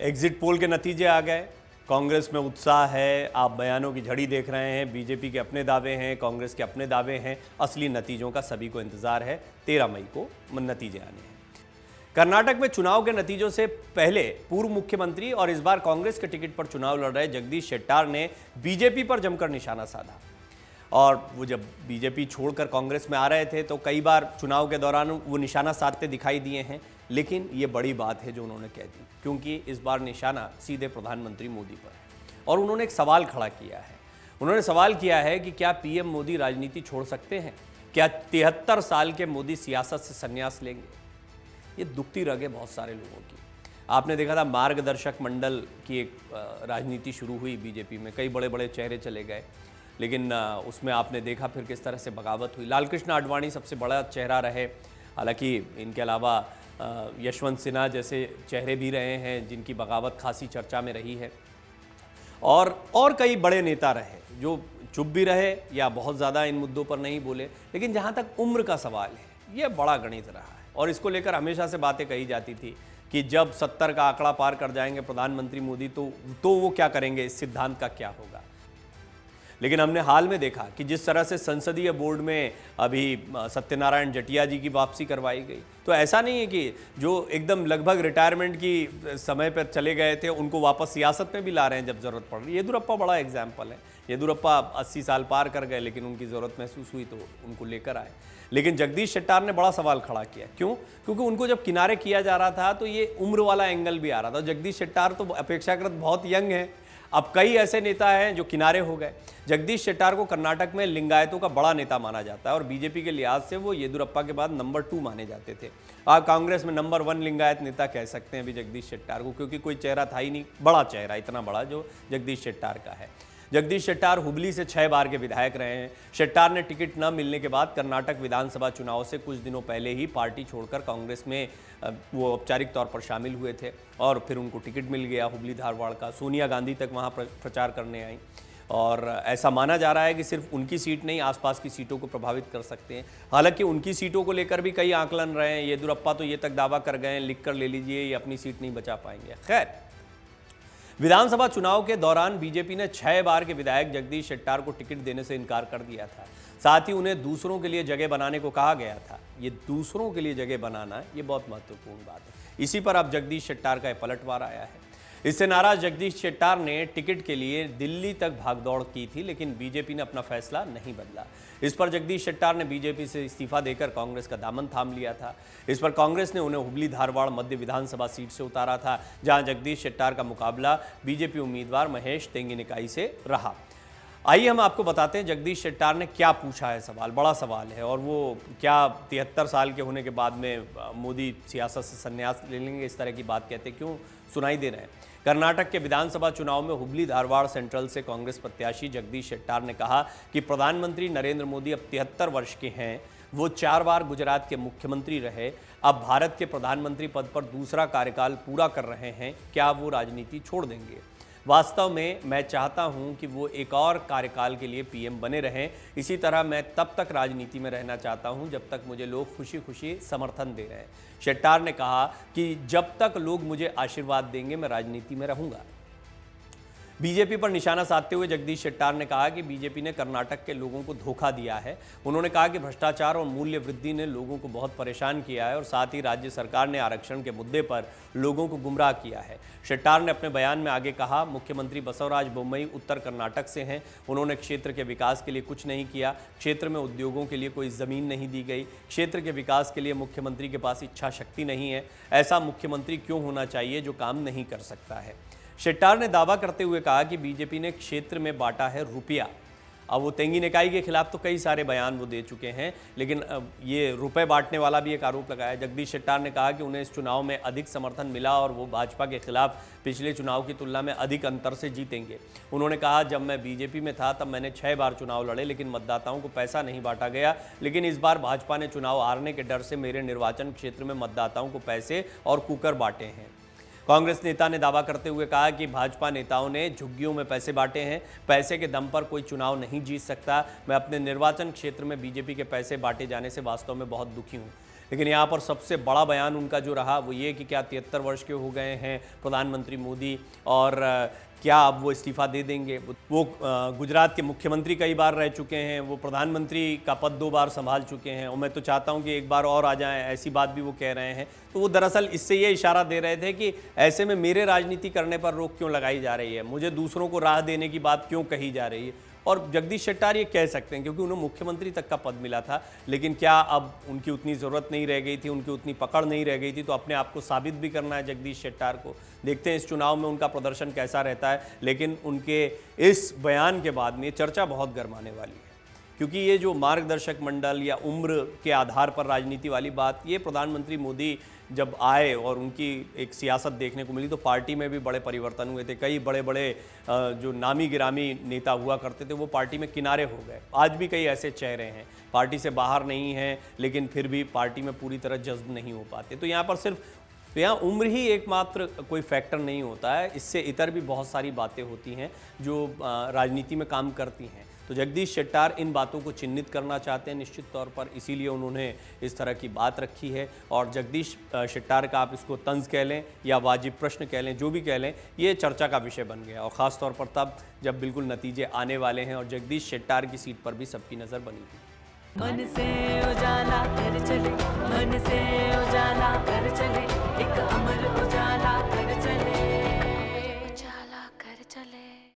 Exit poll के नतीजे आ गए। कांग्रेस में उत्साह है, आप बयानों की झड़ी देख रहे हैं। बीजेपी के अपने दावे हैं, कांग्रेस के अपने दावे हैं। असली नतीजों का सभी को इंतजार है। 13 मई को नतीजे आने हैं। कर्नाटक में चुनाव के नतीजों से पहले पूर्व मुख्यमंत्री और इस बार कांग्रेस के टिकट पर चुनाव लड़ रहे जगदीश शेट्टार ने बीजेपी पर जमकर निशाना साधा। और वो जब बीजेपी छोड़कर कांग्रेस में आ रहे थे तो कई बार चुनाव के दौरान वो निशाना साधते दिखाई दिए हैं, लेकिन ये बड़ी बात है जो उन्होंने कह दी, क्योंकि इस बार निशाना सीधे प्रधानमंत्री मोदी पर है। और उन्होंने एक सवाल खड़ा किया है। उन्होंने सवाल किया है कि क्या पीएम मोदी राजनीति छोड़ सकते हैं? क्या 73 साल के मोदी सियासत से संन्यास लेंगे? ये दुखती रग है बहुत सारे लोगों की। आपने देखा था मार्गदर्शक मंडल की एक राजनीति शुरू हुई बीजेपी में, कई बड़े बड़े चेहरे चले गए, लेकिन उसमें आपने देखा फिर किस तरह से बगावत हुई। लालकृष्ण आडवाणी सबसे बड़ा चेहरा रहे, हालांकि इनके अलावा यशवंत सिन्हा जैसे चेहरे भी रहे हैं जिनकी बगावत खासी चर्चा में रही है। और कई बड़े नेता रहे जो चुप भी रहे या बहुत ज़्यादा इन मुद्दों पर नहीं बोले। लेकिन जहाँ तक उम्र का सवाल है, ये बड़ा गणित रहा है और इसको लेकर हमेशा से बातें कही जाती थी कि जब 70 का आंकड़ा पार कर जाएंगे प्रधानमंत्री मोदी तो वो क्या करेंगे, इस सिद्धांत का क्या होगा। लेकिन हमने हाल में देखा कि जिस तरह से संसदीय बोर्ड में अभी सत्यनारायण जटिया जी की वापसी करवाई गई, तो ऐसा नहीं है कि जो एकदम लगभग रिटायरमेंट की समय पर चले गए थे उनको वापस सियासत में भी ला रहे हैं जब ज़रूरत पड़ रही है। येदुरप्पा बड़ा एग्जाम्पल है। येदुरप्पा 80 साल पार कर गए, लेकिन उनकी ज़रूरत महसूस हुई तो उनको लेकर आए। लेकिन जगदीश शेट्टार ने बड़ा सवाल खड़ा किया। क्यों? क्योंकि उनको जब किनारे किया जा रहा था तो ये उम्र वाला एंगल भी आ रहा था। जगदीश शेट्टार तो अपेक्षाकृत बहुत यंग है। अब कई ऐसे नेता हैं जो किनारे हो गए। जगदीश शेट्टार को कर्नाटक में लिंगायतों का बड़ा नेता माना जाता है और बीजेपी के लिहाज से वो येदुरप्पा के बाद नंबर 2 माने जाते थे। आप कांग्रेस में नंबर 1 लिंगायत नेता कह सकते हैं अभी जगदीश शेट्टार को, क्योंकि कोई चेहरा था ही नहीं, बड़ा चेहरा, इतना बड़ा जो जगदीश शेट्टार का है। जगदीश शेट्टार हुबली से 6 बार के विधायक रहे हैं। शेट्टार ने टिकट न मिलने के बाद कर्नाटक विधानसभा चुनाव से कुछ दिनों पहले ही पार्टी छोड़कर कांग्रेस में वो औपचारिक तौर पर शामिल हुए थे और फिर उनको टिकट मिल गया हुबली धारवाड़ का। सोनिया गांधी तक वहाँ प्रचार करने आई और ऐसा माना जा रहा है कि सिर्फ उनकी सीट नहीं, आसपास की सीटों को प्रभावित कर सकते हैं। हालांकि उनकी सीटों को लेकर भी कई आकलन रहे हैं। येदुरप्पा तो ये तक दावा कर गए हैं, लिख कर ले लीजिए, ये अपनी सीट नहीं बचा पाएंगे। खैर, विधानसभा चुनाव के दौरान बीजेपी ने 6 बार के विधायक जगदीश शेट्टार को टिकट देने से इनकार कर दिया था। साथ ही उन्हें दूसरों के लिए जगह बनाने को कहा गया था। ये दूसरों के लिए जगह बनाना, ये बहुत महत्वपूर्ण बात है। इसी पर अब जगदीश शेट्टार का पलटवार आया है। इससे नाराज जगदीश शेट्टार ने टिकट के लिए दिल्ली तक भागदौड़ की थी, लेकिन बीजेपी ने अपना फैसला नहीं बदला। इस पर जगदीश शेट्टार ने बीजेपी से इस्तीफा देकर कांग्रेस का दामन थाम लिया था। इस पर कांग्रेस ने उन्हें हुबली धारवाड़ मध्य विधानसभा सीट से उतारा था, जहां जगदीश शेट्टार का मुकाबला बीजेपी उम्मीदवार महेश तेंगिनेकाई से रहा। आइए हम आपको बताते हैं जगदीश शेट्टार ने क्या पूछा है। सवाल बड़ा सवाल है और वो क्या 73 साल के होने के बाद में मोदी सियासत से संन्यास ले लेंगे, इस तरह की बात कहते क्यों सुनाई दे रहे हैं। कर्नाटक के विधानसभा चुनाव में हुबली धारवाड़ सेंट्रल से कांग्रेस प्रत्याशी जगदीश शेट्टार ने कहा कि प्रधानमंत्री नरेंद्र मोदी अब 73 वर्ष के हैं। वो 4 बार गुजरात के मुख्यमंत्री रहे, अब भारत के प्रधानमंत्री पद पर दूसरा कार्यकाल पूरा कर रहे हैं। क्या वो राजनीति छोड़ देंगे? वास्तव में मैं चाहता हूं कि वो एक और कार्यकाल के लिए पीएम बने रहें। इसी तरह मैं तब तक राजनीति में रहना चाहता हूं जब तक मुझे लोग खुशी खुशी समर्थन दे रहे हैं। शेट्टार ने कहा कि जब तक लोग मुझे आशीर्वाद देंगे मैं राजनीति में रहूंगा। बीजेपी पर निशाना साधते हुए जगदीश शेट्टार ने कहा कि बीजेपी ने कर्नाटक के लोगों को धोखा दिया है। उन्होंने कहा कि भ्रष्टाचार और मूल्य वृद्धि ने लोगों को बहुत परेशान किया है और साथ ही राज्य सरकार ने आरक्षण के मुद्दे पर लोगों को गुमराह किया है। शेट्टार ने अपने बयान में आगे कहा, मुख्यमंत्री बसवराज बोम्मई उत्तर कर्नाटक से हैं। उन्होंने क्षेत्र के विकास के लिए कुछ नहीं किया। क्षेत्र में उद्योगों के लिए कोई ज़मीन नहीं दी गई। क्षेत्र के विकास के लिए मुख्यमंत्री के पास इच्छा शक्ति नहीं है। ऐसा मुख्यमंत्री क्यों होना चाहिए जो काम नहीं कर सकता है। शेट्टार ने दावा करते हुए कहा कि बीजेपी ने क्षेत्र में बांटा है रुपया। अब वो तेंगिनेकाई के खिलाफ तो कई सारे बयान वो दे चुके हैं, लेकिन ये रुपए बांटने वाला भी एक आरोप लगाया। जगदीश शेट्टार ने कहा कि उन्हें इस चुनाव में अधिक समर्थन मिला और वो भाजपा के खिलाफ पिछले चुनाव की तुलना में अधिक अंतर से जीतेंगे। उन्होंने कहा, जब मैं बीजेपी में था तब मैंने 6 बार चुनाव लड़े, लेकिन मतदाताओं को पैसा नहीं बांटा गया। लेकिन इस बार भाजपा ने चुनाव हारने के डर से मेरे निर्वाचन क्षेत्र में मतदाताओं को पैसे और कुकर बांटे हैं। कांग्रेस नेता ने दावा करते हुए कहा कि भाजपा नेताओं ने झुग्गियों में पैसे बांटे हैं। पैसे के दम पर कोई चुनाव नहीं जीत सकता। मैं अपने निर्वाचन क्षेत्र में बीजेपी के पैसे बांटे जाने से वास्तव में बहुत दुखी हूं। लेकिन यहाँ पर सबसे बड़ा बयान उनका जो रहा वो ये कि क्या 73 वर्ष के हो गए हैं प्रधानमंत्री मोदी और क्या अब वो इस्तीफा दे देंगे। वो गुजरात के मुख्यमंत्री कई बार रह चुके हैं, वो प्रधानमंत्री का पद 2 बार संभाल चुके हैं और मैं तो चाहता हूं कि एक बार और आ जाएं, ऐसी बात भी वो कह रहे हैं। तो वो दरअसल इससे ये इशारा दे रहे थे कि ऐसे में मेरे राजनीति करने पर रोक क्यों लगाई जा रही है, मुझे दूसरों को राह देने की बात क्यों कही जा रही है। और जगदीश शेट्टार ये कह सकते हैं क्योंकि उन्हें मुख्यमंत्री तक का पद मिला था, लेकिन क्या अब उनकी उतनी ज़रूरत नहीं रह गई थी, उनकी उतनी पकड़ नहीं रह गई थी, तो अपने आप को साबित भी करना है जगदीश शेट्टार को। देखते हैं इस चुनाव में उनका प्रदर्शन कैसा रहता है, लेकिन उनके इस बयान के बाद में ये चर्चा बहुत गर्माने वाली है क्योंकि ये जो मार्गदर्शक मंडल या उम्र के आधार पर राजनीति वाली बात, ये प्रधानमंत्री मोदी जब आए और उनकी एक सियासत देखने को मिली तो पार्टी में भी बड़े परिवर्तन हुए थे। कई बड़े बड़े जो नामी गिरामी नेता हुआ करते थे वो पार्टी में किनारे हो गए। आज भी कई ऐसे चेहरे हैं पार्टी से बाहर नहीं हैं, लेकिन फिर भी पार्टी में पूरी तरह जज्ब नहीं हो पाते। तो यहाँ पर तो यहाँ उम्र ही एकमात्र कोई फैक्टर नहीं होता है, इससे इतर भी बहुत सारी बातें होती हैं जो राजनीति में काम करती हैं। तो जगदीश शेट्टार इन बातों को चिन्हित करना चाहते हैं निश्चित तौर पर, इसीलिए उन्होंने इस तरह की बात रखी है। और जगदीश शेट्टार का आप इसको तंज कह लें या वाजिब प्रश्न कह लें, जो भी कह लें, ये चर्चा का विषय बन गया और ख़ास तौर पर तब जब बिल्कुल नतीजे आने वाले हैं और जगदीश शेट्टार की सीट पर भी सबकी नज़र बनी हुई। मन से उजाला